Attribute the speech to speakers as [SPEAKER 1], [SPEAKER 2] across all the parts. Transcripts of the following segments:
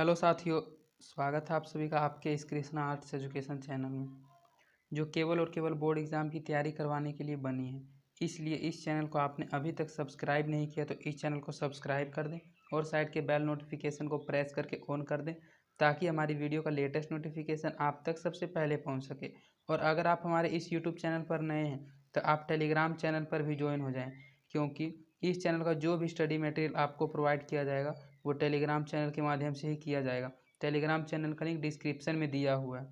[SPEAKER 1] Hello साथियों, स्वागत है आप सभी का आपके इस कृष्णा आर्ट्स एजुकेशन चैनल में, जो केवल और केवल बोर्ड एग्ज़ाम की तैयारी करवाने के लिए बनी है। इसलिए इस चैनल को आपने अभी तक सब्सक्राइब नहीं किया तो इस चैनल को सब्सक्राइब कर दें और साइड के बेल नोटिफिकेशन को प्रेस करके ऑन कर दें, ताकि हमारी वीडियो का लेटेस्ट नोटिफिकेशन आप तक सबसे पहले पहुँच सके। और अगर आप हमारे इस यूट्यूब चैनल पर नए हैं तो आप टेलीग्राम चैनल पर भी ज्वाइन हो जाएँ, क्योंकि इस चैनल का जो भी स्टडी मटेरियल आपको प्रोवाइड किया जाएगा वो टेलीग्राम चैनल के माध्यम से ही किया जाएगा। टेलीग्राम चैनल का लिंक डिस्क्रिप्शन में दिया हुआ है।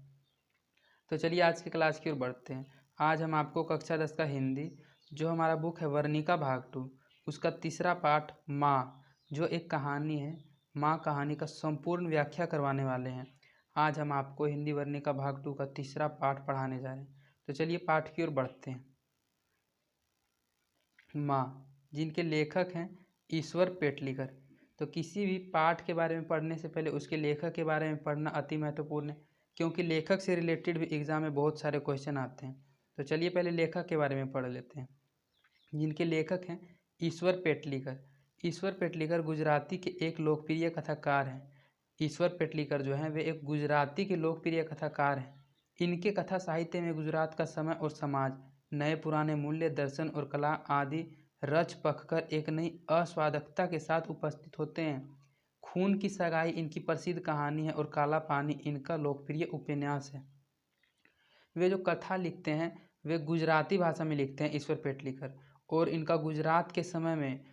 [SPEAKER 1] तो चलिए आज की क्लास की ओर बढ़ते हैं। आज हम आपको कक्षा 10 का हिंदी, जो हमारा बुक है वर्णिका भाग 2, उसका तीसरा पाठ माँ, जो एक कहानी है, माँ कहानी का संपूर्ण व्याख्या करवाने वाले हैं। आज हम आपको हिंदी वर्णिका भाग 2 का तीसरा पाठ पढ़ाने जा रहे हैं। तो चलिए पाठ की ओर बढ़ते हैं। माँ, जिनके लेखक हैं ईश्वर पेटलीकर। तो किसी भी पाठ के बारे में पढ़ने से पहले उसके लेखक के बारे में पढ़ना अति महत्वपूर्ण है, क्योंकि लेखक से रिलेटेड भी एग्ज़ाम में बहुत सारे क्वेश्चन आते हैं। तो चलिए पहले लेखक के बारे में पढ़ लेते हैं। जिनके लेखक हैं ईश्वर पेटलीकर। ईश्वर पेटलीकर गुजराती के एक लोकप्रिय कथाकार हैं। ईश्वर पेटलीकर जो हैं वे एक गुजराती के लोकप्रिय कथाकार हैं। इनके कथा साहित्य में गुजरात का समय और समाज, नए पुराने मूल्य, दर्शन और कला आदि रच पककर एक नई आस्वादकता के साथ उपस्थित होते हैं। खून की सगाई इनकी प्रसिद्ध कहानी है और काला पानी इनका लोकप्रिय उपन्यास है। वे जो कथा लिखते हैं वे गुजराती भाषा में लिखते हैं ईश्वर पेटलीकर, और इनका गुजरात के समय में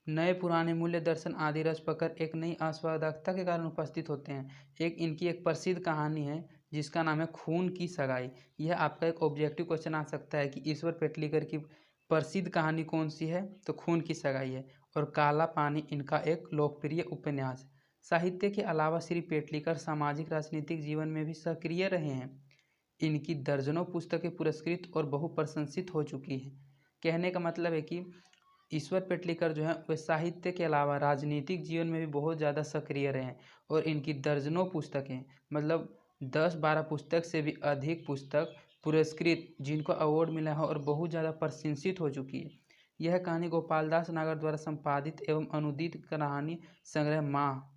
[SPEAKER 1] नए पुराने मूल्य, दर्शन आदि रच पकड़ एक नई आस्वादकता के कारण उपस्थित होते हैं। इनकी एक प्रसिद्ध कहानी है जिसका नाम है खून की सगाई। यह आपका एक ऑब्जेक्टिव क्वेश्चन आ सकता है कि ईश्वर पेटलीकर की प्रसिद्ध कहानी कौन सी है, तो खून की सगाई है। और काला पानी इनका एक लोकप्रिय उपन्यास है। साहित्य के अलावा श्री पेटलीकर सामाजिक राजनीतिक जीवन में भी सक्रिय रहे हैं। इनकी दर्जनों पुस्तकें पुरस्कृत और बहुप्रशंसित हो चुकी हैं। कहने का मतलब है कि ईश्वर पेटलीकर जो है वे साहित्य के अलावा राजनीतिक जीवन में भी बहुत ज़्यादा सक्रिय रहे हैं, और इनकी दर्जनों पुस्तकें, मतलब 10-12 पुस्तक से भी अधिक पुस्तक पुरस्कृत, जिनको अवार्ड मिला है और बहुत ज़्यादा प्रशंसित हो चुकी है। यह कहानी गोपालदास नागर द्वारा संपादित एवं अनुदित कहानी संग्रह माँ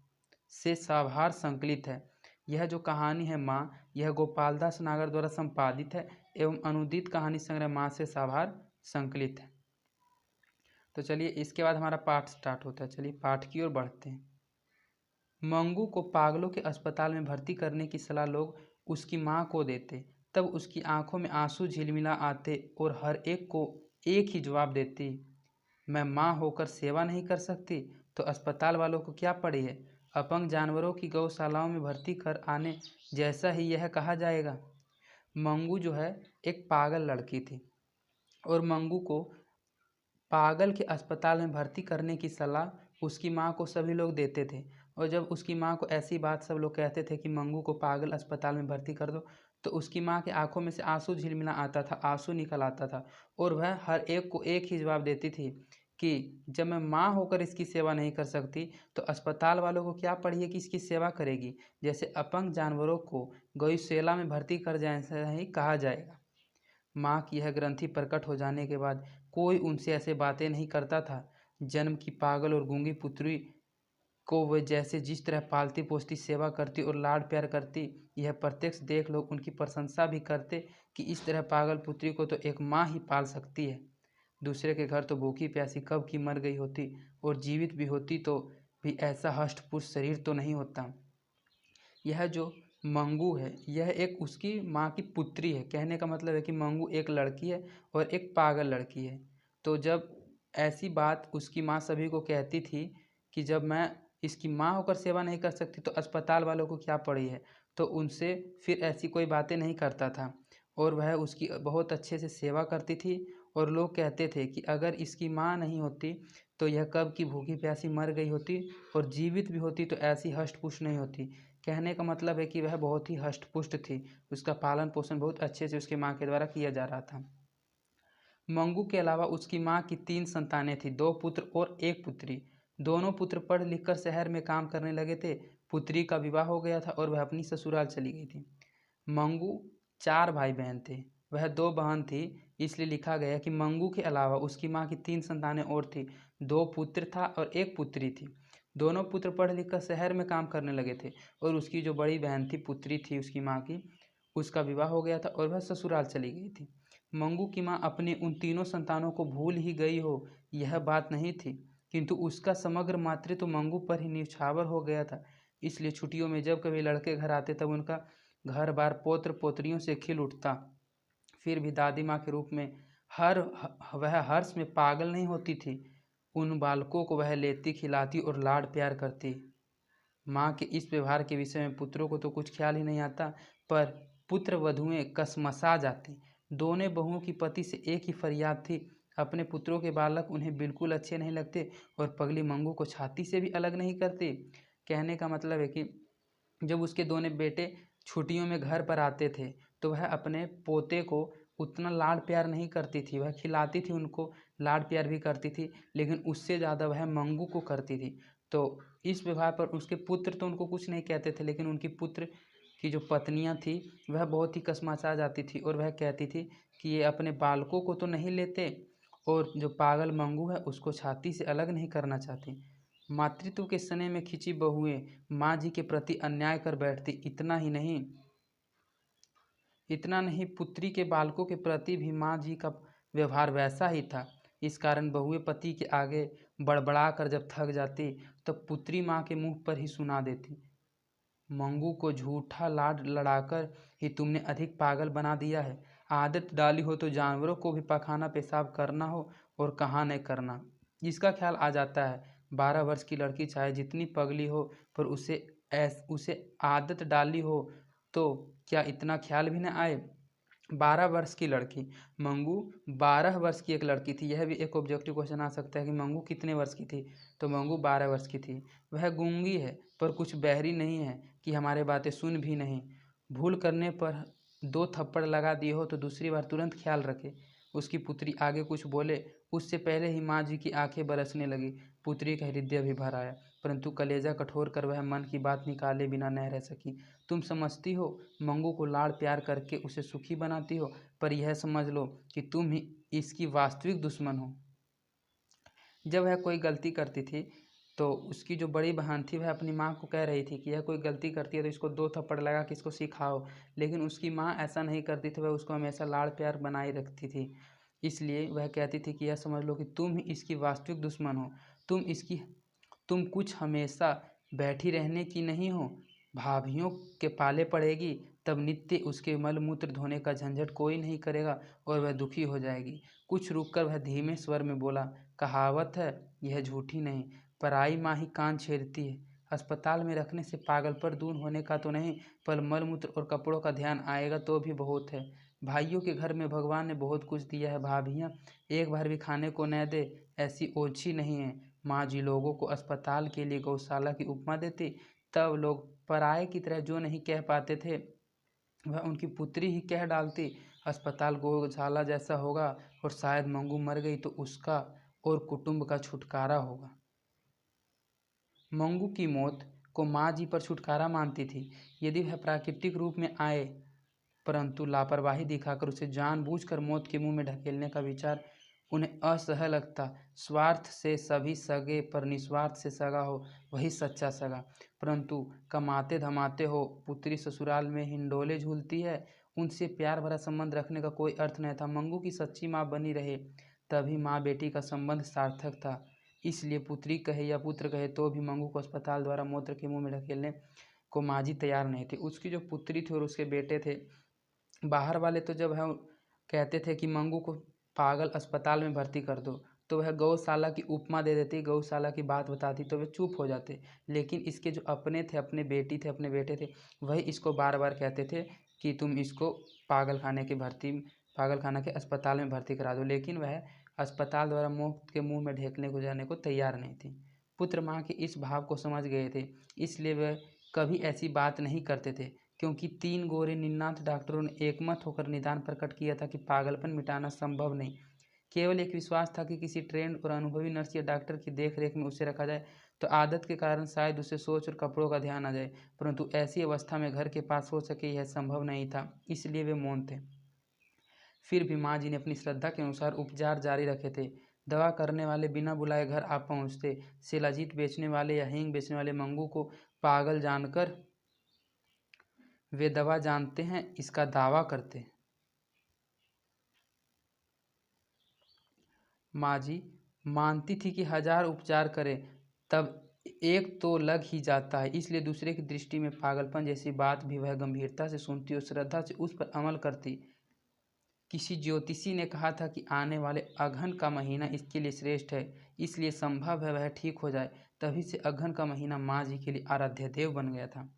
[SPEAKER 1] से साभार संकलित है। यह जो कहानी है माँ, यह गोपालदास नागर द्वारा संपादित है एवं अनुदित कहानी संग्रह माँ से साभार संकलित है। तो चलिए इसके बाद हमारा पाठ स्टार्ट होता है। चलिए पाठ की ओर बढ़ते हैं। मंगू को पागलों के अस्पताल में भर्ती करने की सलाह लोग उसकी माँ को देते। तब उसकी आंखों में आंसू झिलमिला आते और हर एक को एक ही जवाब देती, मैं माँ होकर सेवा नहीं कर सकती तो अस्पताल वालों को क्या पड़ी है। अपंग जानवरों की गौशालाओं में भर्ती कर आने जैसा ही यह कहा जाएगा। मंगू जो है एक पागल लड़की थी, और मंगू को पागल के अस्पताल में भर्ती करने की सलाह उसकी माँ को सभी लोग देते थे। और जब उसकी माँ को ऐसी बात सब लोग कहते थे कि मंगू को पागल अस्पताल में भर्ती कर दो, तो उसकी माँ की आंखों में से आंसू झिलमिला आता था, आंसू निकल आता था, और वह हर एक को एक ही जवाब देती थी कि जब मैं माँ होकर इसकी सेवा नहीं कर सकती तो अस्पताल वालों को क्या पड़ी है कि इसकी सेवा करेगी। जैसे अपंग जानवरों को गौशाला में भर्ती कर जैसा ही कहा जाएगा। माँ की यह ग्रंथि प्रकट हो जाने के बाद कोई उनसे ऐसे बातें नहीं करता था। जन्म की पागल और गूंगी पुत्री को वे जैसे जिस तरह पालती पोसती, सेवा करती और लाड प्यार करती, यह प्रत्यक्ष देख लोग उनकी प्रशंसा भी करते कि इस तरह पागल पुत्री को तो एक माँ ही पाल सकती है। दूसरे के घर तो भूखी प्यासी कब की मर गई होती, और जीवित भी होती तो भी ऐसा हष्ट पुष्ट शरीर तो नहीं होता। यह जो मंगू है यह एक उसकी माँ की पुत्री है। कहने का मतलब है कि मंगू एक लड़की है और एक पागल लड़की है। तो जब ऐसी बात उसकी माँ सभी को कहती थी कि जब मैं इसकी माँ होकर सेवा नहीं कर सकती तो अस्पताल वालों को क्या पड़ी है, तो उनसे फिर ऐसी कोई बातें नहीं करता था, और वह उसकी बहुत अच्छे से सेवा करती थी। और लोग कहते थे कि अगर इसकी माँ नहीं होती तो यह कब की भूखी प्यासी मर गई होती, और जीवित भी होती तो ऐसी हष्ट पुष्ट नहीं होती। कहने का मतलब है कि वह बहुत ही हष्ट पुष्ट थी, उसका पालन पोषण बहुत अच्छे से उसकी माँ के द्वारा किया जा रहा था। मंगू के अलावा उसकी माँ की 3 संतानें थीं, 2 पुत्र और 1 पुत्री। दोनों पुत्र पढ़ लिख कर शहर में काम करने लगे थे। पुत्री का विवाह हो गया था और वह अपनी ससुराल चली गई थी। मंगू 4 भाई बहन थे, वह 2 बहन थी, इसलिए लिखा गया कि मंगू के अलावा उसकी माँ की 3 संतानें और थी, 2 पुत्र था और 1 पुत्री थी। दोनों पुत्र पढ़ लिख कर शहर में काम करने लगे थे और उसकी जो बड़ी बहन थी, पुत्री थी उसकी माँ की, उसका विवाह हो गया था और वह ससुराल चली गई थी। मंगू की माँ अपने उन तीनों संतानों को भूल ही गई हो यह बात नहीं थी, किंतु उसका समग्र मातृत्व मंगू पर ही न्यौछावर हो गया था। इसलिए छुट्टियों में जब कभी लड़के घर आते तब उनका घर बार पौत्र पोत्रियों से खिल उठता। फिर भी दादी माँ के रूप में वह हर्ष में पागल नहीं होती थी। उन बालकों को वह लेती, खिलाती और लाड प्यार करती। माँ के इस व्यवहार के विषय में पुत्रों को तो कुछ ख्याल ही नहीं आता, पर पुत्र वधुएं कसमसा जाती। दोनों बहुओं की पति से एक ही फरियाद थी, अपने पुत्रों के बालक उन्हें बिल्कुल अच्छे नहीं लगते और पगली मंगू को छाती से भी अलग नहीं करती। कहने का मतलब है कि जब उसके दोनों बेटे छुट्टियों में घर पर आते थे तो वह अपने पोते को उतना लाड प्यार नहीं करती थी। वह खिलाती थी, उनको लाड प्यार भी करती थी, लेकिन उससे ज़्यादा वह मंगू को करती थी। तो इस व्यवहार पर उसके पुत्र तो उनको कुछ नहीं कहते थे, लेकिन उनकी पुत्र की जो पत्नियां थी वह बहुत ही कसमसा जाती थी और वह कहती थी कि ये अपने बालकों को तो नहीं लेते और जो पागल मंगू है उसको छाती से अलग नहीं करना चाहती। मातृत्व के स्नेह में खिंची बहुएं माँ जी के प्रति अन्याय कर बैठती। इतना नहीं, पुत्री के बालकों के प्रति भी माँ जी का व्यवहार वैसा ही था। इस कारण बहुएं पति के आगे बड़बड़ा कर जब थक जाती तब पुत्री माँ के मुंह पर ही सुना देती, मंगू को झूठा लाड लड़ाकर ही तुमने अधिक पागल बना दिया है। आदत डाली हो तो जानवरों को भी पखाना पेशाब करना हो और कहाँ नहीं करना, इसका ख्याल आ जाता है। 12 वर्ष की लड़की चाहे जितनी पगली हो, पर उसे आदत डाली हो तो क्या इतना ख्याल भी न आए। 12 वर्ष की लड़की, मंगू 12 वर्ष की एक लड़की थी। यह भी एक ऑब्जेक्टिव क्वेश्चन आ सकता है कि मंगू कितने वर्ष की थी, तो मंगू 12 वर्ष की थी। वह गूंगी है पर कुछ बहरी नहीं है कि हमारे बातें सुन भी नहीं। भूल करने पर 2 थप्पड़ लगा दिए हो तो दूसरी बार तुरंत ख्याल रखे। उसकी पुत्री आगे कुछ बोले उससे पहले ही माँ जी की आंखें बरसने लगी। पुत्री का हृदय भी भर आया, परंतु कलेजा कठोर कर वह मन की बात निकाले बिना न रह सकी। तुम समझती हो मंगू को लाड़ प्यार करके उसे सुखी बनाती हो, पर यह समझ लो कि तुम ही इसकी वास्तविक दुश्मन हो। जब वह कोई गलती करती थी तो उसकी जो बड़ी बहन थी वह अपनी माँ को कह रही थी कि यह कोई गलती करती है तो इसको 2 थप्पड़ लगा के इसको सिखाओ, लेकिन उसकी माँ ऐसा नहीं करती थी। वह उसको हमेशा लाड़ प्यार बनाए रखती थी। इसलिए वह कहती थी कि यह समझ लो कि तुम ही इसकी वास्तविक दुश्मन हो। तुम कुछ हमेशा बैठी रहने की नहीं हो, भाभीियों के पाले पड़ेगी, तब नित्य उसके मल मूत्र धोने का झंझट कोई नहीं करेगा और वह दुखी हो जाएगी। कुछ रुककर वह धीमे स्वर में बोला, कहावत है यह झूठी नहीं, पराई माँ ही कान छेड़ती है। अस्पताल में रखने से पागलपन दूर होने का तो नहीं, पर मल मूत्र और कपड़ों का ध्यान आएगा तो भी बहुत है। भाइयों के घर में भगवान ने बहुत कुछ दिया है, भाभियाँ एक बार भी खाने को न दे ऐसी ओछी नहीं है। माँ जी लोगों को अस्पताल के लिए गौशाला की उपमा देती, तब लोग पराये की तरह जो नहीं कह पाते थे वह उनकी पुत्री ही कह डालती। अस्पताल गौशाला जैसा होगा और शायद मंगू मर गई तो उसका और कुटुंब का छुटकारा होगा। मंगू की मौत को माँ जी पर छुटकारा मानती थी। यदि वह प्राकृतिक रूप में आए, परंतु लापरवाही दिखाकर उसे जानबूझकर मौत के मुंह में ढकेलने का विचार उन्हें असह्य लगता। स्वार्थ से सभी सगे, पर निस्वार्थ से सगा हो वही सच्चा सगा। परंतु कमाते धमाते हो पुत्री ससुराल में हिंडोले झूलती है, उनसे प्यार भरा संबंध रखने का कोई अर्थ नहीं था। मंगू की सच्ची माँ बनी रहे तभी माँ बेटी का संबंध सार्थक था। इसलिए पुत्री कहे या पुत्र कहे तो भी मंगू को अस्पताल द्वारा मूत्र के मुंह में ढकेलने को माँ जी तैयार नहीं थी। उसकी जो पुत्री थी और उसके बेटे थे, बाहर वाले तो जब हम कहते थे कि मंगू को पागल अस्पताल में भर्ती कर दो तो वह गौशाला की उपमा दे देती, गौशाला की बात बताती तो वे चुप हो जाते। लेकिन इसके जो अपने थे, अपने बेटे थे, वही इसको बार बार कहते थे कि तुम इसको पागल खाना के अस्पताल में भर्ती करा दो, लेकिन वह अस्पताल द्वारा मौत के मुंह में ढेकने को जाने को तैयार नहीं थी। पुत्र माँ के इस भाव को समझ गए थे, इसलिए वह कभी ऐसी बात नहीं करते थे, क्योंकि 3 गोरे निन्नाथ डॉक्टरों ने एकमत होकर निदान प्रकट किया था कि पागलपन मिटाना संभव नहीं। केवल एक विश्वास था कि किसी ट्रेंड और अनुभवी नर्स या डॉक्टर की देखरेख में उसे रखा जाए तो आदत के कारण शायद उसे सोच और कपड़ों का ध्यान आ जाए, परंतु ऐसी अवस्था में घर के पास हो सके यह संभव नहीं था, इसलिए वे मौन थे। फिर भी माँ जी ने अपनी श्रद्धा के अनुसार उपचार जारी रखे थे। दवा करने वाले बिना बुलाए घर आ पहुँचते। शिलाजीत बेचने वाले या हींग बेचने वाले मंगू को पागल जानकर वे दवा जानते हैं इसका दावा करते। माँ जी मानती थी कि 1000 उपचार करें तब एक तो लग ही जाता है, इसलिए दूसरे की दृष्टि में पागलपन जैसी बात भी वह गंभीरता से सुनती और श्रद्धा से उस पर अमल करती। किसी ज्योतिषी ने कहा था कि आने वाले अगहन का महीना इसके लिए श्रेष्ठ है, इसलिए संभव है वह ठीक हो जाए। तभी से अगहन का महीना माँ जी के लिए आराध्य देव बन गया था।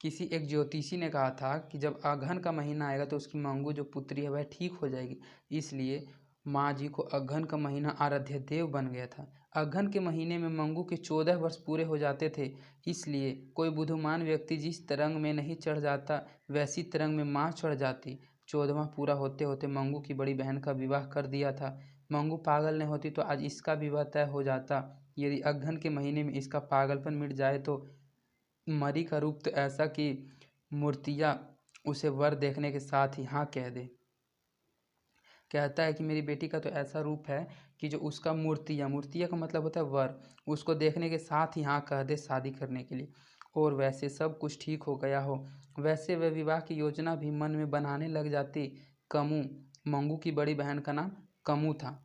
[SPEAKER 1] किसी एक ज्योतिषी ने कहा था कि जब अगहन का महीना आएगा तो उसकी मंगू जो पुत्री है वह ठीक हो जाएगी, इसलिए माँ जी को अगहन का महीना आराध्य देव बन गया था। अगहन के महीने में मंगू के 14 वर्ष पूरे हो जाते थे, इसलिए कोई बुद्धिमान व्यक्ति जिस तरंग में नहीं चढ़ जाता वैसी तरंग में माँ चढ़ जाती। 14वां पूरा होते होते मंगू की बड़ी बहन का विवाह कर दिया था। मंगू पागल नहीं होती तो आज इसका विवाह तय हो जाता। यदि अगहन के महीने में इसका पागलपन मिट जाए तो मरी का रूप तो ऐसा कि मूर्तियाँ उसे वर देखने के साथ ही हाँ कह दे। कहता है कि मेरी बेटी का तो ऐसा रूप है कि जो उसका मूर्तियाँ का मतलब होता है वर, उसको देखने के साथ ही हाँ कह दे शादी करने के लिए। और वैसे सब कुछ ठीक हो गया हो, वैसे वह विवाह की योजना भी मन में बनाने लग जाती। कमू, मंगू की बड़ी बहन का नाम कमू था।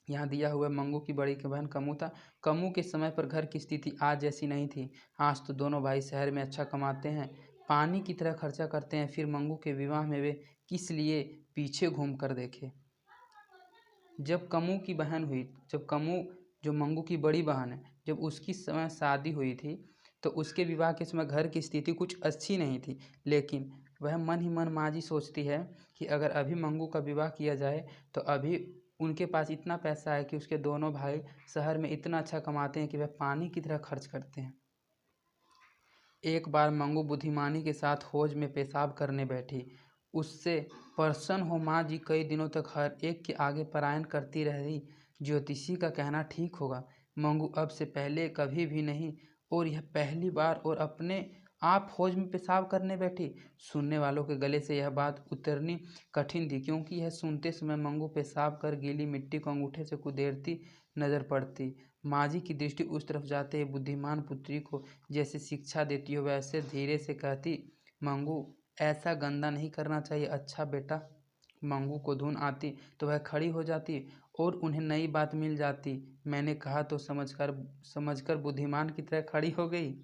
[SPEAKER 1] यहाँ दिया हुआ मंगू की बड़ी बहन कमू था। कमू के समय पर घर की स्थिति आज जैसी नहीं थी। आज तो दोनों भाई शहर में अच्छा कमाते हैं, पानी की तरह खर्चा करते हैं। फिर मंगू के विवाह में वे किस लिए पीछे घूम कर देखे। जब कमू जो मंगू की बड़ी बहन है, जब उसकी समय शादी हुई थी तो उसके विवाह के समय घर की स्थिति कुछ अच्छी नहीं थी। लेकिन वह मन ही मन माँ जी सोचती है कि अगर अभी मंगू का विवाह किया जाए तो अभी उनके पास इतना पैसा है कि उसके दोनों भाई शहर में इतना अच्छा कमाते हैं कि वह पानी की तरह खर्च करते हैं। एक बार मंगू बुद्धिमानी के साथ हौज में पेशाब करने बैठी। उससे प्रसन्न हो माँ जी कई दिनों तक हर एक के आगे पलायन करती रही। ज्योतिषी का कहना ठीक होगा, मंगू अब से पहले कभी भी नहीं और यह पहली बार और अपने आप हौज में पेशाब करने बैठी। सुनने वालों के गले से यह बात उतरनी कठिन थी, क्योंकि यह सुनते समय मंगू पेशाब कर गीली मिट्टी को अंगूठे से कुदेरती नजर पड़ती। माँ जी की दृष्टि उस तरफ जाते ही बुद्धिमान पुत्री को जैसे शिक्षा देती हो वैसे धीरे से कहती, मंगू ऐसा गंदा नहीं करना चाहिए अच्छा बेटा। मंगू को धुन आती तो वह खड़ी हो जाती और उन्हें नई बात मिल जाती। मैंने कहा तो समझकर बुद्धिमान की तरह खड़ी हो गई।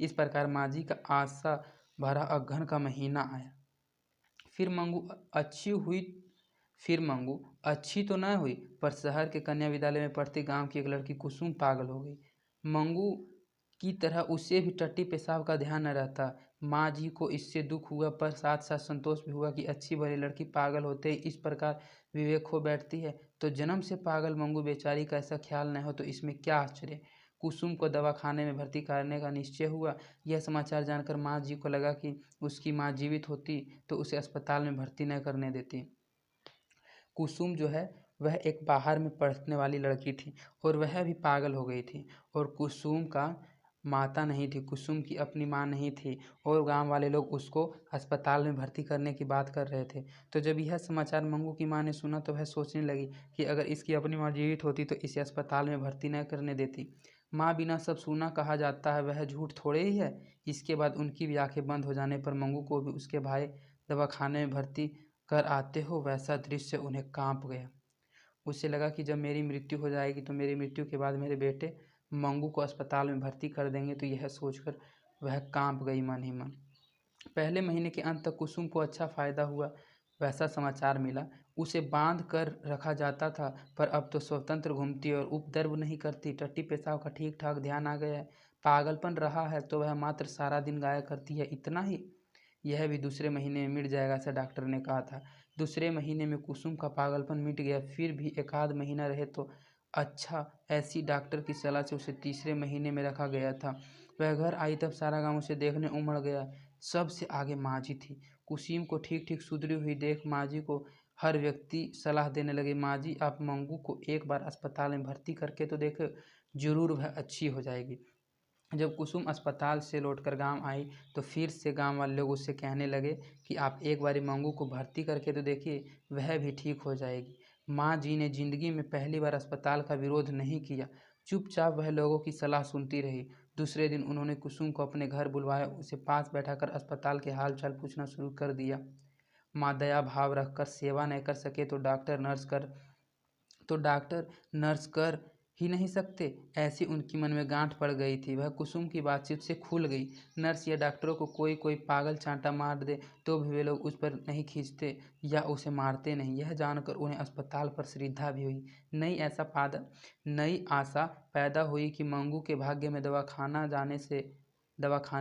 [SPEAKER 1] इस प्रकार माँ जी का आशा भरा अगहन का महीना आया। फिर मंगू अच्छी तो न हुई, पर शहर के कन्या विद्यालय में पढ़ती गांव की एक लड़की कुसुम पागल हो गई। मंगू की तरह उसे भी टट्टी पेशाब का ध्यान न रहता। माँ जी को इससे दुख हुआ, पर साथ साथ संतोष भी हुआ कि अच्छी भली लड़की पागल होते ही इस प्रकार विवेक हो बैठती है, तो जन्म से पागल मंगू बेचारी का ऐसा ख्याल न हो तो इसमें क्या आश्चर्य। कुसुम को दवा खाने में भर्ती करने का निश्चय हुआ। यह समाचार जानकर माँ जी को लगा कि उसकी माँ जीवित होती तो उसे अस्पताल में भर्ती न करने देती। कुसुम जो है वह एक बाहर में पढ़ने वाली लड़की थी और वह भी पागल हो गई थी। और कुसुम का माता नहीं थी, कुसुम की अपनी माँ नहीं थी और गांव वाले लोग उसको अस्पताल में भर्ती करने की बात कर रहे थे। तो जब यह समाचार मंगू की माँ ने सुना तो वह सोचने लगी कि अगर इसकी अपनी माँ जीवित होती तो इसे अस्पताल में भर्ती न करने देती। माँ बिना सब सुना कहा जाता है वह झूठ थोड़े ही है। इसके बाद उनकी भी आंखें बंद हो जाने पर मंगू को भी उसके भाई दवाखाने में भर्ती कर आते हो वैसा दृश्य उन्हें कांप गया। उसे लगा कि जब मेरी मृत्यु हो जाएगी तो मेरी मृत्यु के बाद मेरे बेटे मंगू को अस्पताल में भर्ती कर देंगे। तो यह सोचकर वह कांप गई मन ही मन। पहले महीने के अंत तक कुसुम को अच्छा फायदा हुआ वैसा समाचार मिला। उसे बांध कर रखा जाता था, पर अब तो स्वतंत्र घूमती और उपद्रव नहीं करती। टट्टी पेशाब का ठीक ठाक ध्यान आ गया है। पागलपन रहा है तो वह मात्र सारा दिन गाया करती है, इतना ही। यह भी दूसरे महीने में मिट जाएगा ऐसा डॉक्टर ने कहा था। दूसरे महीने में कुसुम का पागलपन मिट गया। फिर भी एक आध महीना रहे तो अच्छा, ऐसी डॉक्टर की सलाह से उसे तीसरे महीने में रखा गया था। वह घर आई तब सारा गांव उसे देखने उमड़ गया। सबसे आगे माँ जी थी। कुसुम को ठीक ठीक सुधरी हुई देख माँ जी को हर व्यक्ति सलाह देने लगे, माँ जी आप मंगू को एक बार अस्पताल में भर्ती करके तो देखो, जरूर वह अच्छी हो जाएगी। जब कुसुम अस्पताल से लौटकर गांव आई तो फिर से गांव वाले लोग उससे कहने लगे कि आप एक बारी मंगू को भर्ती करके तो देखिए, वह भी ठीक हो जाएगी। माँ जी ने जिंदगी में पहली बार अस्पताल का विरोध नहीं किया। चुपचाप वह लोगों की सलाह सुनती रही। दूसरे दिन उन्होंने कुसुम को अपने घर बुलवाया, उसे पास बैठाकर अस्पताल के हाल चाल पूछना शुरू कर दिया। माँ दया भाव रखकर सेवा नहीं कर सके तो डॉक्टर नर्स कर ही नहीं सकते, ऐसी उनकी मन में गांठ पड़ गई थी। वह कुसुम की बातचीत से खुल गई। नर्स या डॉक्टरों को कोई कोई पागल चांटा मार दे तो भी वे लोग उस पर नहीं खींचते या उसे मारते नहीं। यह जानकर उन्हें अस्पताल पर श्रद्धा भी हुई। नई आशा पैदा हुई कि मंगू के भाग्य में दवाखाने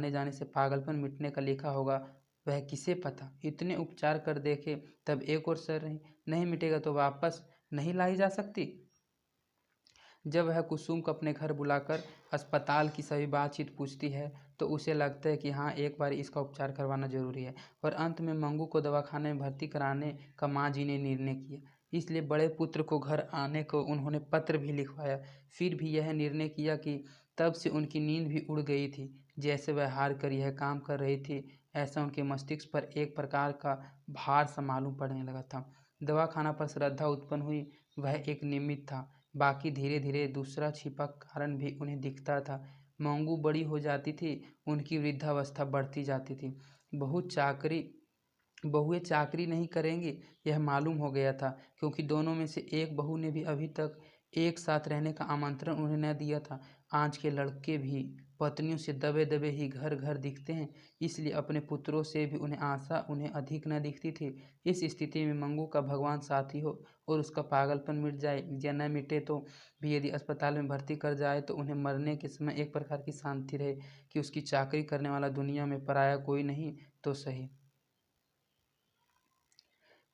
[SPEAKER 1] जाने से पागलपन मिटने का लिखा होगा। वह किसे पता, इतने उपचार कर देखे तब एक और सर नहीं मिटेगा तो वापस नहीं लाई जा सकती। जब वह कुसुम को अपने घर बुलाकर अस्पताल की सभी बातचीत पूछती है तो उसे लगता है कि हाँ, एक बार इसका उपचार करवाना जरूरी है। और अंत में मंगू को दवाखाने में भर्ती कराने का माँ जी ने निर्णय किया। इसलिए बड़े पुत्र को घर आने को उन्होंने पत्र भी लिखवाया। फिर भी यह निर्णय किया कि तब से उनकी नींद भी उड़ गई थी। जैसे वह हार कर यह काम कर रही थी, ऐसा उनके मस्तिष्क पर एक प्रकार का भार सा मालूम पड़ने लगा था। दवाखाना पर श्रद्धा उत्पन्न हुई, वह एक निमित्त था। बाकी धीरे धीरे दूसरा छिपा कारण भी उन्हें दिखता था। मंगू बड़ी हो जाती थी, उनकी वृद्धावस्था बढ़ती जाती थी। बहुएं चाकरी नहीं करेंगी यह मालूम हो गया था, क्योंकि दोनों में से एक बहू ने भी अभी तक एक साथ रहने का आमंत्रण उन्हें न दिया था। आज के लड़के भी पत्नियों से दबे दबे ही घर घर दिखते हैं, इसलिए अपने पुत्रों से भी उन्हें अधिक न दिखती थी। इस स्थिति में मंगू का भगवान साथी हो और उसका पागलपन मिट जाए या न मिटे तो भी यदि अस्पताल में भर्ती कर जाए तो उन्हें मरने के समय एक प्रकार की शांति रहे कि उसकी चाकरी करने वाला दुनिया में पराया कोई नहीं तो सही।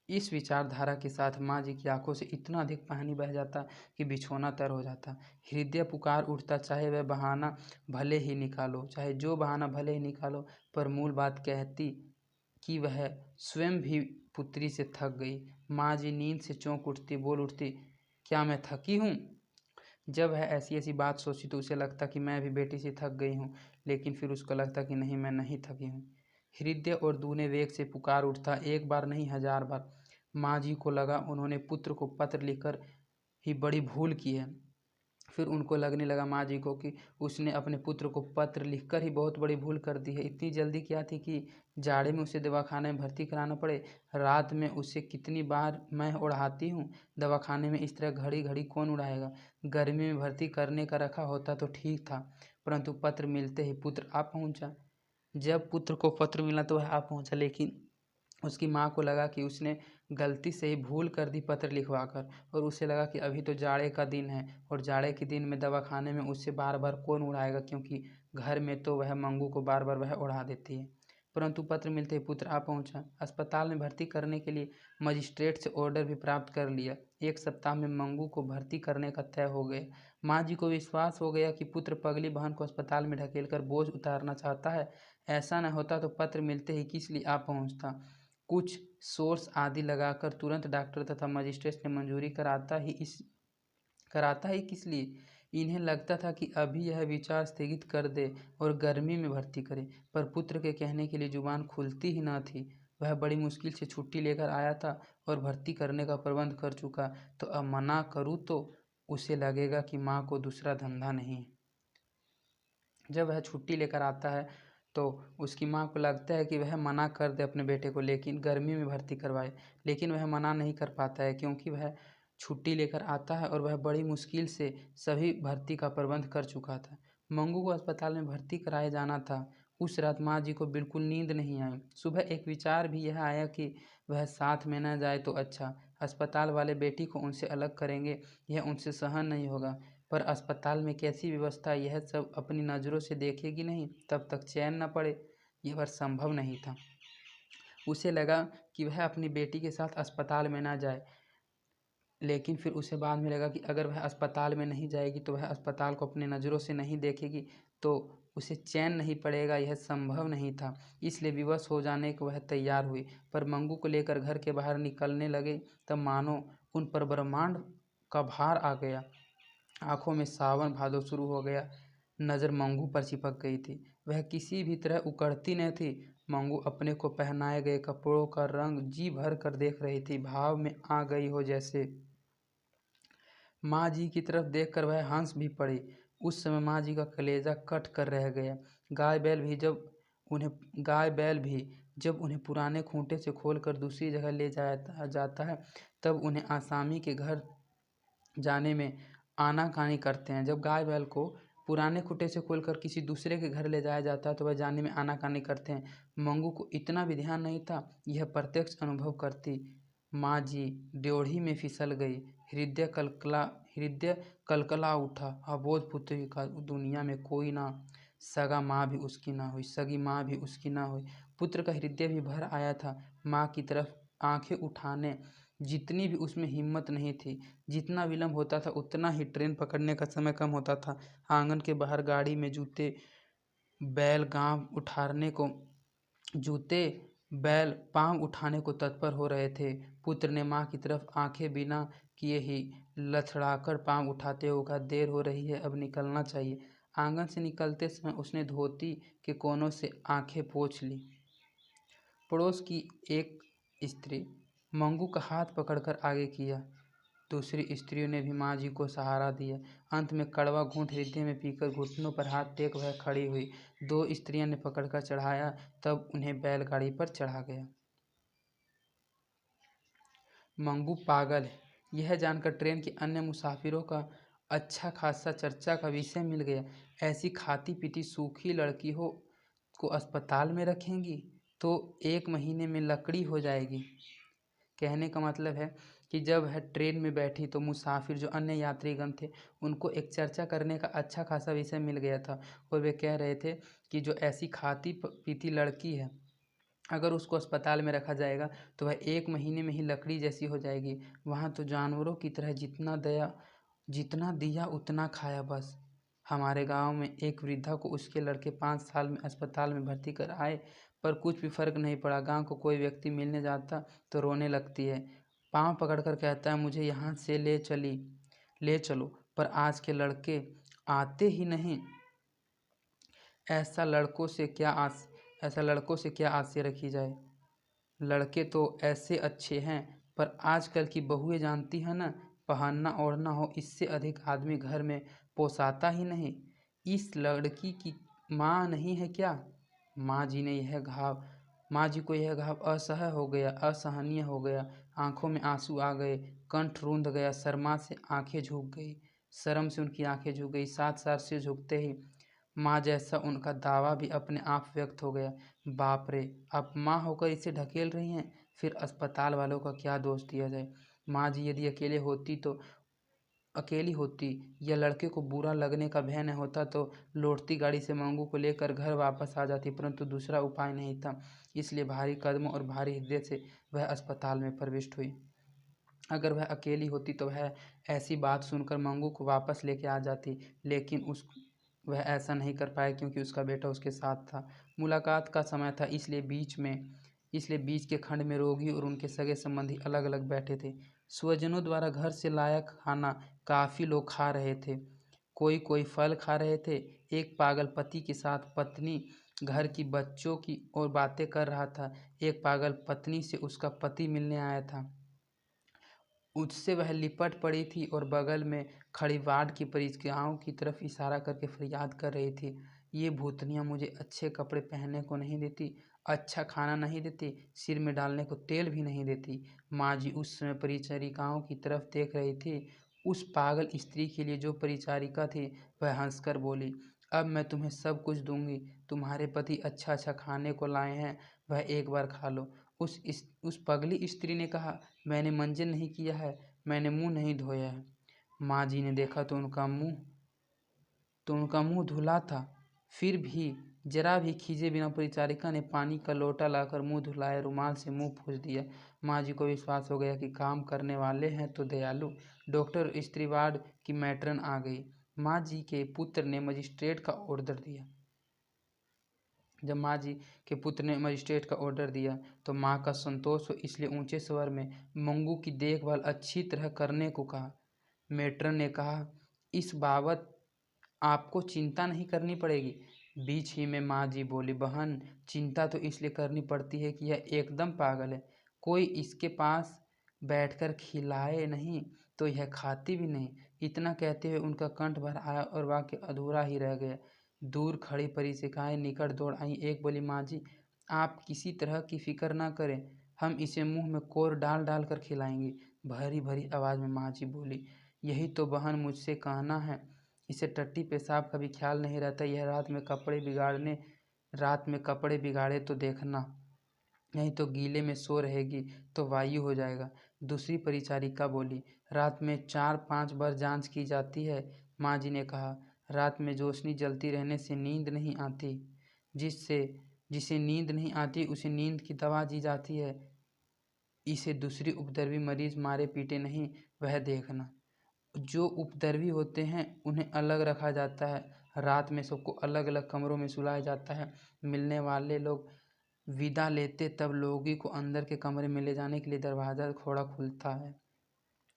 [SPEAKER 1] इस विचारधारा के साथ माँ जी की आंखों से इतना अधिक पानी बह जाता कि बिछौना तर हो जाता। हृदय पुकार उठता, चाहे वह बहाना भले ही निकालो, चाहे जो बहाना भले ही निकालो, पर मूल बात कहती कि वह स्वयं भी पुत्री से थक गई। माँ जी नींद से चौंक उठती, बोल उठती, क्या मैं थकी हूँ? जब वह ऐसी ऐसी बात सोची तो उसे लगता कि मैं भी बेटी से थक गई हूँ, लेकिन फिर उसको लगता कि नहीं, मैं नहीं थकी हूँ। हृदय और दूने वेग से पुकार उठता, एक बार नहीं 1000 बार। माँ जी को लगा उन्होंने पुत्र को पत्र लिखकर ही बड़ी भूल की है। फिर उनको लगने लगा माँ जी को कि उसने अपने पुत्र को पत्र लिखकर ही बहुत बड़ी भूल कर दी है। इतनी जल्दी क्या थी कि जाड़े में उसे दवाखाने में भर्ती कराना पड़े। रात में उसे कितनी बार मैं उड़ाती हूँ, दवाखाने में इस तरह घड़ी घड़ी कौन उड़ाएगा। गर्मी में भर्ती करने का रखा होता तो ठीक था, परंतु पत्र मिलते ही पुत्र आ पहुँचा। जब पुत्र को पत्र मिला तो वह आ पहुँचा, लेकिन उसकी माँ को लगा कि उसने गलती से ही भूल कर दी पत्र लिखवाकर, और उसे लगा कि अभी तो जाड़े का दिन है और जाड़े के दिन में दवाखाने में उसे बार बार कौन उड़ाएगा, क्योंकि घर में तो वह मंगू को बार बार वह उड़ा देती है। परंतु पत्र मिलते ही पुत्र आ पहुंचा। अस्पताल में भर्ती करने के लिए मजिस्ट्रेट से ऑर्डर भी प्राप्त कर लिया। 1 सप्ताह में मंगू को भर्ती करने का तय हो गया। माँ जी को विश्वास हो गया कि पुत्र पगली बहन को अस्पताल में ढकेल कर बोझ उतारना चाहता है। ऐसा न होता तो पत्र मिलते ही किस लिए आ पहुँचता। कुछ सोर्स आदि लगाकर तुरंत डॉक्टर तथा मजिस्ट्रेट ने मंजूरी कराता ही किस लिए। इन्हें लगता था कि अभी यह विचार स्थगित कर दे और गर्मी में भर्ती करे, पर पुत्र के कहने के लिए जुबान खुलती ही न थी। वह बड़ी मुश्किल से छुट्टी लेकर आया था और भर्ती करने का प्रबंध कर चुका, तो अब मना करूँ तो उसे लगेगा कि माँ को दूसरा धंधा नहीं। जब वह छुट्टी लेकर आता है तो उसकी माँ को लगता है कि वह मना कर दे अपने बेटे को, लेकिन गर्मी में भर्ती करवाए, लेकिन वह मना नहीं कर पाता है क्योंकि वह छुट्टी लेकर आता है और वह बड़ी मुश्किल से सभी भर्ती का प्रबंध कर चुका था। मंगू को अस्पताल में भर्ती कराया जाना था। उस रात माँ जी को बिल्कुल नींद नहीं आई। सुबह एक विचार भी यह आया कि वह साथ में न जाए तो अच्छा। अस्पताल वाले बेटी को उनसे अलग करेंगे, यह उनसे सहन नहीं होगा। पर अस्पताल में कैसी व्यवस्था, यह सब अपनी नज़रों से देखेगी नहीं तब तक चैन न पड़े, यह बात संभव नहीं था। उसे लगा कि वह अपनी बेटी के साथ अस्पताल में न जाए, लेकिन फिर उसे बाद में लगा कि अगर वह अस्पताल में नहीं जाएगी तो वह अस्पताल को अपनी नज़रों से नहीं देखेगी तो उसे चैन नहीं पड़ेगा, यह संभव नहीं था। इसलिए विवश हो जाने को वह तैयार हुई। पर मंगू को लेकर घर के बाहर निकलने लगे तब मानो उन पर ब्रह्मांड का भार आ गया। आंखों में सावन भादो शुरू हो गया। नज़र मंगू पर चिपक गई थी। वह किसी भी तरह उकड़ती न थी। मंगू अपने को पहनाए गए कपड़ों का रंग जी भर कर देख रही थी, भाव में आ गई हो जैसे माँ जी की तरफ देखकर वह हंस भी पड़ी। उस समय माँ जी का कलेजा कट कर रह गया। गाय बैल भी जब उन्हें पुराने खूंटे से खोलकर दूसरी जगह ले जाया जाता है, तब उन्हें आसामी के घर जाने में आनाकानी करते हैं। जब गाय बैल को पुराने खूंटे से खोलकर किसी दूसरे के घर ले जाया जाता है तो वह जाने में आनाकानी करते हैं। मंगू को इतना भी ध्यान नहीं था, यह प्रत्यक्ष अनुभव करती माँ जी ड्योढ़ी में फिसल गई। हृदय कलकला उठा। अबोध पुत्र का दुनिया में कोई ना, सगी माँ भी उसकी ना हुई। पुत्र का हृदय भी भर आया था। माँ की तरफ आंखें उठाने जितनी भी उसमें हिम्मत नहीं थी। जितना विलम्ब होता था उतना ही ट्रेन पकड़ने का समय कम होता था। आंगन के बाहर गाड़ी में जूते बैल पांव उठाने को तत्पर हो रहे थे। पुत्र ने माँ की तरफ आंखें बिना किए ही लथड़ाकर पांव उठाते हुए कहा, देर हो रही है, अब निकलना चाहिए। आंगन से निकलते समय उसने धोती के कोनों से आंखें पोंछ ली। पड़ोस की एक स्त्री मंगू का हाथ पकड़कर आगे किया। दूसरी स्त्रियों ने भी माँ जी को सहारा दिया। अंत में कड़वा घूंट हृदय में पीकर घुटनों पर हाथ टेक वह खड़ी हुई। 2 स्त्रियां ने पकड़कर चढ़ाया, तब उन्हें बैलगाड़ी पर चढ़ा गया। मंगू पागल है, यह जानकर ट्रेन के अन्य मुसाफिरों का अच्छा खासा चर्चा का विषय मिल गया। ऐसी खाती पीती सूखी लड़की को अस्पताल में रखेंगी तो 1 महीने में लकड़ी हो जाएगी। कहने का मतलब है कि जब वह ट्रेन में बैठी तो मुसाफिर जो अन्य यात्रीगण थे उनको एक चर्चा करने का अच्छा खासा विषय मिल गया था और वे कह रहे थे कि जो ऐसी खाती पीती लड़की है, अगर उसको अस्पताल में रखा जाएगा तो वह 1 महीने में ही लकड़ी जैसी हो जाएगी। वहाँ तो जानवरों की तरह जितना दिया उतना खाया बस। हमारे गांव में एक वृद्धा को उसके लड़के 5 साल में अस्पताल में भर्ती कर आए, पर कुछ भी फर्क नहीं पड़ा। गांव को कोई व्यक्ति मिलने जाता तो रोने लगती है, पाँव पकड़कर कहता है, मुझे यहाँ से ले चलो, पर आज के लड़के आते ही नहीं। ऐसा लड़कों से क्या आशा रखी जाए। लड़के तो ऐसे अच्छे हैं, पर आजकल की बहुएं जानती है न, पहनना ओढ़ना हो इससे अधिक आदमी घर में पोसाता ही नहीं। इस लड़की की माँ नहीं है क्या? माँ जी को यह घाव असहनीय हो गया। आंखों में आंसू आ गए, कंठ रूंध गया, शर्म से उनकी आंखें झुक गई। साथ से झुकते ही माँ जैसा उनका दावा भी अपने आप व्यक्त हो गया। बाप रे, आप माँ होकर इसे ढकेल रही हैं, फिर अस्पताल वालों का क्या दोष दिया जाए। माँ जी यदि अकेली होती या लड़के को बुरा लगने का भय न होता तो लौटती गाड़ी से मंगू को लेकर घर वापस आ जाती, परंतु दूसरा उपाय नहीं था। इसलिए भारी कदमों और भारी हृदय से वह अस्पताल में प्रविष्ट हुई। अगर वह अकेली होती तो वह ऐसी बात सुनकर मंगू को वापस लेके आ जाती, लेकिन वह ऐसा नहीं कर पाया क्योंकि उसका बेटा उसके साथ था। मुलाकात का समय था, इसलिए बीच के खंड में रोगी और उनके सगे संबंधी अलग अलग बैठे थे। स्वजनों द्वारा घर से लाया खाना काफ़ी लोग खा रहे थे। कोई फल खा रहे थे। एक पागल पति के साथ पत्नी घर की बच्चों की और बातें कर रहा था। एक पागल पत्नी से उसका पति मिलने आया था, उससे वह लिपट पड़ी थी और बगल में खड़ी वार्ड की परिचारिकाओं की तरफ इशारा करके फरियाद कर रही थी, ये भूतनियाँ मुझे अच्छे कपड़े पहनने को नहीं देती, अच्छा खाना नहीं देती, सिर में डालने को तेल भी नहीं देती। माँ जी उस समय परिचारिकाओं की तरफ देख रही थी। उस पागल स्त्री के लिए जो परिचारिका थी वह हंसकर बोली, अब मैं तुम्हें सब कुछ दूंगी, तुम्हारे पति अच्छा अच्छा खाने को लाए हैं, वह एक बार खा लो। उस पगली स्त्री ने कहा, मैंने मंजन नहीं किया है, मैंने मुंह नहीं धोया है। माँ जी ने देखा तो उनका मुंह धुला था। फिर भी जरा भी खींचे बिना परिचारिका ने पानी का लोटा लाकर मुंह धुलाया, रुमाल से मुंह पोंछ दिया। माँ जी को विश्वास हो गया कि काम करने वाले हैं तो दयालु। डॉक्टर स्त्री वार्ड की मैट्रन आ गई। माँ जी के पुत्र ने मजिस्ट्रेट का ऑर्डर दिया। जब माँ जी के पुत्र ने मजिस्ट्रेट का ऑर्डर दिया तो माँ का संतोष हो, इसलिए ऊंचे स्वर में मंगू की देखभाल अच्छी तरह करने को कहा। मेट्रन ने कहा, इस बाबत आपको चिंता नहीं करनी पड़ेगी। बीच ही में माँ जी बोली, बहन, चिंता तो इसलिए करनी पड़ती है कि यह एकदम पागल है, कोई इसके पास बैठकर खिलाए नहीं तो यह खाती भी नहीं। इतना कहते हुए उनका कंठ भर आया और वाक्य अधूरा ही रह गया। दूर खड़ी परिचिकाएँ निकट दौड़ आईं। एक बोली, माँ जी आप किसी तरह की फिक्र ना करें, हम इसे मुँह में कोर डाल डाल कर खिलाएंगे। भरी भरी आवाज़ में माँ जी बोली, यही तो बहन मुझसे कहना है, इसे टट्टी पेशाब का भी ख्याल नहीं रहता। यह रात में कपड़े बिगाड़े तो देखना, नहीं तो गीले में सो रहेगी तो वायु हो जाएगा। दूसरी परिचारिका बोली, रात में 4-5 बार जांच की जाती है। माँ जी ने कहा, रात में रोशनी जलती रहने से नींद नहीं आती। जिसे नींद नहीं आती उसे नींद की दवा दी जाती है। इसे दूसरी उपद्रवी मरीज मारे पीटे नहीं, वह देखना। जो उपद्रवी होते हैं उन्हें अलग रखा जाता है। रात में सबको अलग अलग कमरों में सुलाया जाता है। मिलने वाले लोग विदा लेते तब लोगों को अंदर के कमरे में ले जाने के लिए दरवाज़ा थोड़ा खुलता है।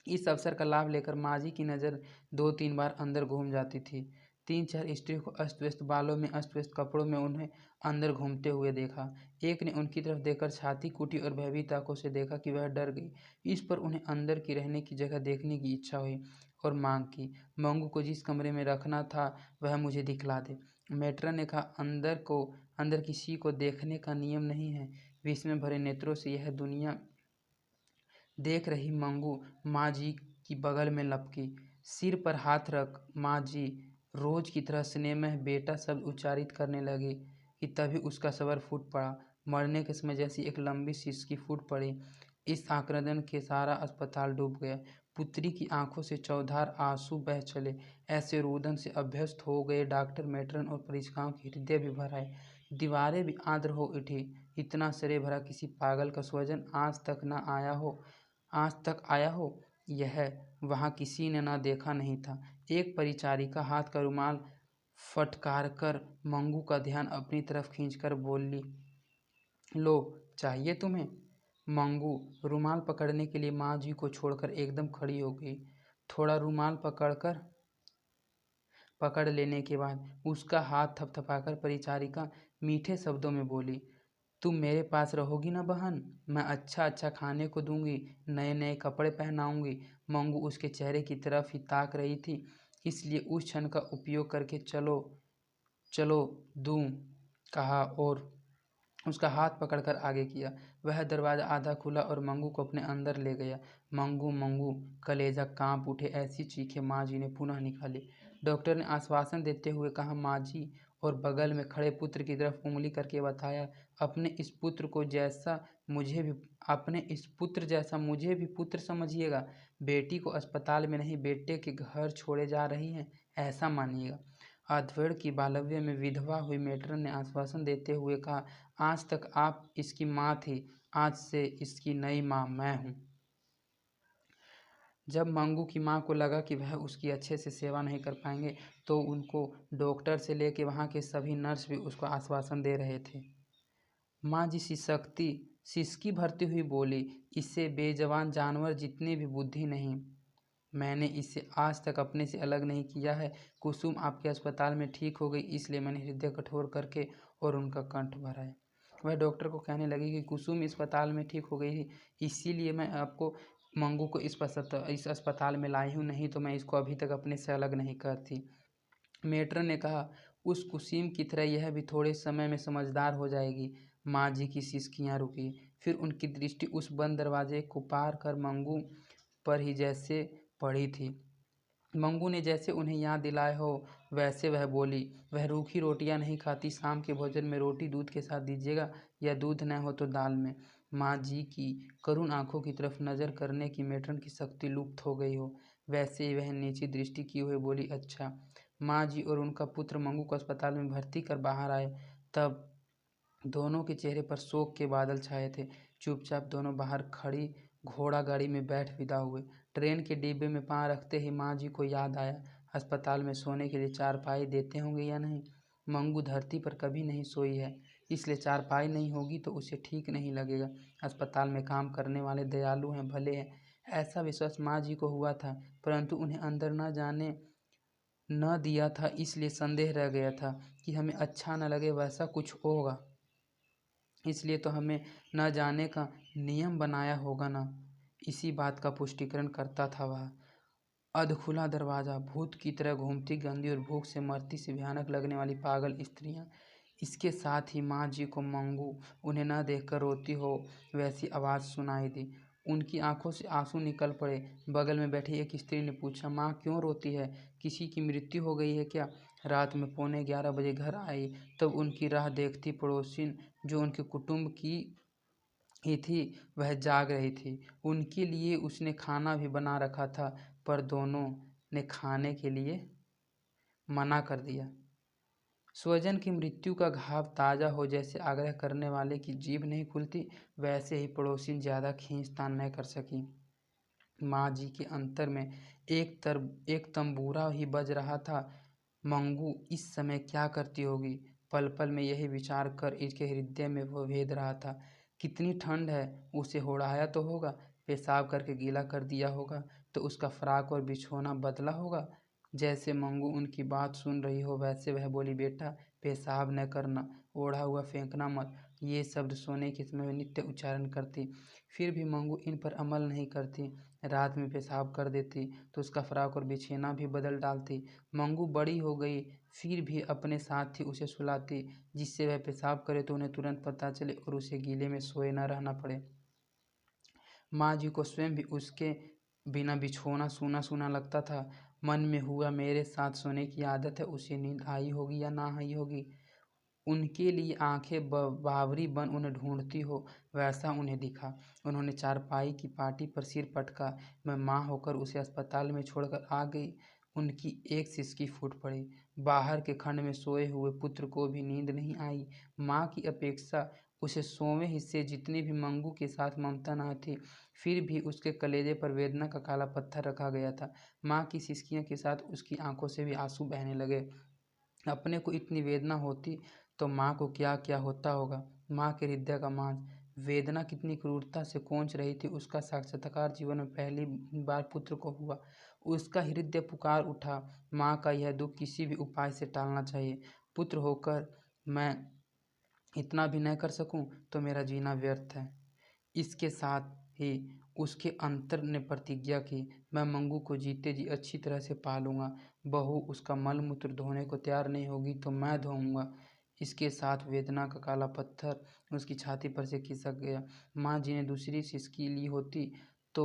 [SPEAKER 1] इस अवसर का लाभ लेकर माँ जी की नज़र 2-3 बार अंदर घूम जाती थी। 3-4 स्त्रियों को अस्त व्यस्त बालों में, अस्त व्यस्त कपड़ों में उन्हें अंदर घूमते हुए देखा। एक ने उनकी तरफ देखकर छाती कूटी और भयभीत आंखों से देखा कि वह डर गई। इस पर उन्हें अंदर की रहने की जगह देखने की इच्छा हुई और मांग की, मंगू को जिस कमरे में रखना था वह मुझे दिखला दे। मैट्रन ने कहा, अंदर किसी को देखने का नियम नहीं है। विस्मय भरे नेत्रों से यह दुनिया देख रही मंगू माँ जी की बगल में लपकी, सिर पर हाथ रख माँ जी रोज की तरह स्नेहमय बेटा शब्द उच्चारित करने लगी कि तभी उसका सबर फूट पड़ा। मरने के समय जैसी एक लंबी सिसकी फूट पड़ी। इस आक्रंदन के सारा अस्पताल डूब गया। पुत्री की आंखों से चौधार आंसू बह चले। ऐसे रुदन से अभ्यस्त हो गए डॉक्टर, मैट्रन और परिचारिकाओं के हृदय भी भर आए, दीवारें भी आर्द्र हो उठी। इतना सरे भरा किसी पागल का स्वजन आज तक आया हो, यह वहाँ किसी ने न देखा नहीं था। एक परिचारिका हाथ का रुमाल फटकारकर मंगू का ध्यान अपनी तरफ खींचकर बोली, लो चाहिए तुम्हें। मंगू रुमाल पकड़ने के लिए माँ जी को छोड़कर एकदम खड़ी हो गई। थोड़ा रुमाल पकड़ लेने के बाद उसका हाथ थपथपाकर परिचारिका मीठे शब्दों में बोली, तुम मेरे पास रहोगी ना बहन, मैं अच्छा अच्छा खाने को दूंगी, नए नए कपड़े पहनाऊंगी। मंगू उसके चेहरे की तरफ ही ताक रही थी, इसलिए उस क्षण का उपयोग करके चलो चलो दूं कहा और उसका हाथ पकड़कर आगे किया। वह दरवाज़ा आधा खुला और मंगू को अपने अंदर ले गया। मंगू मंगू कलेजा कांप उठे, ऐसी चीखें माँ जी ने पुनः निकाली। डॉक्टर ने आश्वासन देते हुए कहा, माँ जी, और बगल में खड़े पुत्र की तरफ उंगली करके बताया, अपने इस पुत्र जैसा मुझे भी पुत्र समझिएगा। बेटी को अस्पताल में नहीं, बेटे के घर छोड़े जा रही हैं, ऐसा मानिएगा। अधेड़ की बालव्य में विधवा हुई मैट्रन ने आश्वासन देते हुए कहा, आज तक आप इसकी माँ थी, आज से इसकी नई माँ मैं हूँ। जब मंगू की माँ को लगा कि वह उसकी अच्छे से सेवा नहीं कर पाएंगे तो उनको डॉक्टर से लेकर वहाँ के सभी नर्स भी उसको आश्वासन दे रहे थे। माँ जी सिसकी भरती हुई बोली, इससे बेजवान जानवर जितनी भी बुद्धि नहीं। मैंने इसे आज तक अपने से अलग नहीं किया है। कुसुम आपके अस्पताल में ठीक हो गई, इसलिए मैंने हृदय कठोर करके और उनका कंठ भराया। वह डॉक्टर को कहने लगी कि कुसुम अस्पताल में ठीक हो गई थी, इसीलिए मैं आपको मंगू को इस अस्पताल में लाई हूँ, नहीं तो मैं इसको अभी तक अपने से अलग नहीं करती। मेट्रन ने कहा, उस कुसुम की तरह यह भी थोड़े समय में समझदार हो जाएगी। माँ जी की सिसकियाँ रुकी, फिर उनकी दृष्टि उस बंद दरवाजे को पार कर मंगू पर ही जैसे पड़ी थी। मंगू ने जैसे उन्हें याद दिलाया हो वैसे वह बोली, वह रूखी रोटियां नहीं खाती, शाम के भोजन में रोटी दूध के साथ दीजिएगा या दूध न हो तो दाल में। माँ जी की करुण आंखों की तरफ नज़र करने की मैट्रन की शक्ति लुप्त हो गई हो, वैसे ही वह नीची दृष्टि किए हुए बोली, अच्छा। माँ जी और उनका पुत्र मंगू को अस्पताल में भर्ती कर बाहर आए तब दोनों के चेहरे पर शोक के बादल छाए थे। चुपचाप दोनों बाहर खड़ी घोड़ा गाड़ी में बैठ विदा हुए। ट्रेन के डिब्बे में पाँव रखते ही माँ जी को याद आया, अस्पताल में सोने के लिए चारपाई देते होंगे या नहीं। मंगू धरती पर कभी नहीं सोई है, इसलिए चारपाई नहीं होगी तो उसे ठीक नहीं लगेगा। अस्पताल में काम करने वाले दयालु हैं, भले हैं, ऐसा विश्वास माँ जी को हुआ था, परंतु उन्हें अंदर न जाने न दिया था, इसलिए संदेह रह गया था कि हमें अच्छा न लगे वैसा कुछ होगा, इसलिए तो हमें न जाने का नियम बनाया होगा ना। इसी बात का पुष्टिकरण करता था वह। अधखुला दरवाज़ा, भूत की तरह घूमती, गंदी और भूख से मरती सी भयानक लगने वाली पागल स्त्रियाँ। इसके साथ ही माँ जी को मंगू उन्हें न देखकर रोती हो वैसी आवाज़ सुनाई दी। उनकी आंखों से आंसू निकल पड़े। बगल में बैठी एक स्त्री ने पूछा, माँ क्यों रोती है? किसी की मृत्यु हो गई है क्या? रात में 11:15 बजे घर आई, तब उनकी राह देखती पड़ोसिन जो उनके कुटुंब की ही थी वह जाग रही थी। उनके लिए उसने खाना भी बना रखा था, पर दोनों ने खाने के लिए मना कर दिया। स्वजन की मृत्यु का घाव ताज़ा हो जैसे आग्रह करने वाले की जीभ नहीं खुलती, वैसे ही पड़ोसिन ज़्यादा खींचतान न कर सकी। माँ जी के अंतर में एक तंबूरा ही बज रहा था। मंगू इस समय क्या करती होगी? पल पल में यही विचार कर इसके हृदय में वो भेद रहा था। कितनी ठंड है, उसे होड़ाया तो होगा, पेशाब करके गीला कर दिया होगा, तो उसका फ्राक और बिछोना बदला होगा। जैसे मंगू उनकी बात सुन रही हो वैसे वह बोली, बेटा पेशाब न करना, ओढ़ा हुआ फेंकना मत। ये शब्द सोने के समय नित्य उच्चारण करती, फिर भी मंगू इन पर अमल नहीं करती। रात में पेशाब कर देती तो उसका फ्राक और बिछेना भी बदल डालती। मंगू बड़ी हो गई, फिर भी अपने साथ ही उसे सुलाती, जिससे वह पेशाब करे तो उन्हें तुरंत पता चले और उसे गीले में सोए न रहना पड़े। माँ जी को स्वयं भी उसके बिना बिछोना सूना सूना लगता था। मन में हुआ, मेरे साथ सोने की आदत है, उसे नींद आई होगी या ना आई होगी। उनके लिए आंखें बावरी बन उन्हें ढूंढती हो वैसा उन्हें दिखा। उन्होंने चारपाई की पाटी पर सिर पटका। मैं माँ होकर उसे अस्पताल में छोड़कर आ गई। उनकी एक सिसकी फूट पड़ी। बाहर के खंड में सोए हुए पुत्र को भी नींद नहीं आई। माँ की अपेक्षा उसे 100वें हिस्से जितनी भी मंगू के साथ ममता न थी, फिर भी उसके कलेजे पर वेदना का काला पत्थर रखा गया था। माँ की सिसकियों के साथ उसकी आंखों से भी आंसू बहने लगे। अपने को इतनी वेदना होती तो माँ को क्या क्या होता होगा। माँ के हृदय का मांस वेदना कितनी क्रूरता से कोंच रही थी। उसका साक्षात्कार जीवन में पहली बार पुत्र को हुआ। उसका हृदय पुकार उठा, माँ का यह दुख किसी भी उपाय से टालना चाहिए। पुत्र होकर मैं इतना भी न कर सकूं तो मेरा जीना व्यर्थ है। इसके साथ ही उसके अंतर ने प्रतिज्ञा की, मैं मंगू को जीते जी अच्छी तरह से पालूंगा। बहू उसका मल मूत्र धोने को तैयार नहीं होगी तो मैं धोऊंगा। इसके साथ वेदना का काला पत्थर उसकी छाती पर से खिसक गया। माँ जी ने दूसरी सिसकी ली होती तो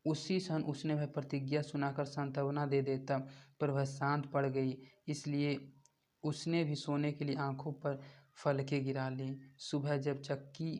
[SPEAKER 1] उसी क्षण उसने वह प्रतिज्ञा सुनाकर सांत्वना दे देता, पर वह शांत पड़ गई। इसलिए उसने भी सोने के लिए आंखों पर फलके गिरा ली। सुबह जब चक्की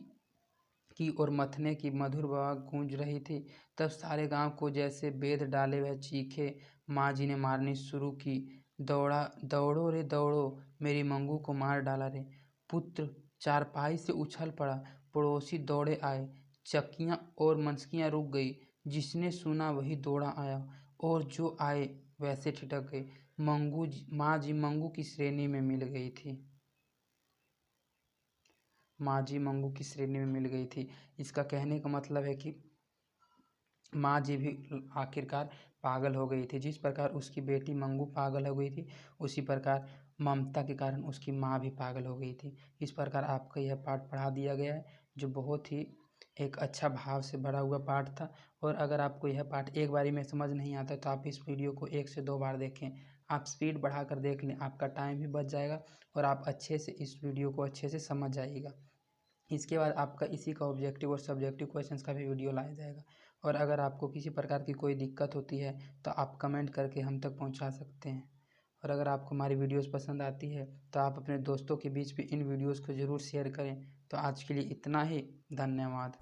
[SPEAKER 1] की और मथने की मधुर आवाज़ गूंज रही थी, तब सारे गांव को जैसे बेध डाले वह चीखे। माँ जी ने मारनी शुरू की, दौड़ो रे दौड़ो, मेरी मंगू को मार डाला रे। पुत्र चारपाई से उछल पड़ा। पड़ोसी दौड़े आए। चक्कियाँ और मनस्कियाँ रुक गई। जिसने सुना वही दौड़ा आया और जो आए वैसे ठिठक गए। माँ जी मंगू की श्रेणी में मिल गई थी। माँ जी मंगू की श्रेणी में मिल गई थी। इसका कहने का मतलब है कि माँ जी भी आखिरकार पागल हो गई थी। जिस प्रकार उसकी बेटी मंगू पागल हो गई थी, उसी प्रकार ममता के कारण उसकी माँ भी पागल हो गई थी। इस प्रकार आपका यह पाठ पढ़ा दिया गया है, जो बहुत ही एक अच्छा भाव से भरा हुआ पाठ था। और अगर आपको यह पाठ एक बारी में समझ नहीं आता तो आप इस वीडियो को 1 से 2 बार देखें। आप स्पीड बढ़ाकर देख लें, आपका टाइम भी बच जाएगा और आप अच्छे से इस वीडियो को अच्छे से समझ जाइएगा। इसके बाद आपका इसी का ऑब्जेक्टिव और सब्जेक्टिव क्वेश्चंस का भी वीडियो लाया जाएगा। और अगर आपको किसी प्रकार की कोई दिक्कत होती है तो आप कमेंट करके हम तक पहुंचा सकते हैं। और अगर आपको हमारी वीडियोस पसंद आती है तो आप अपने दोस्तों के बीच भी इन वीडियोस को ज़रूर शेयर करें। तो आज के लिए इतना ही, धन्यवाद।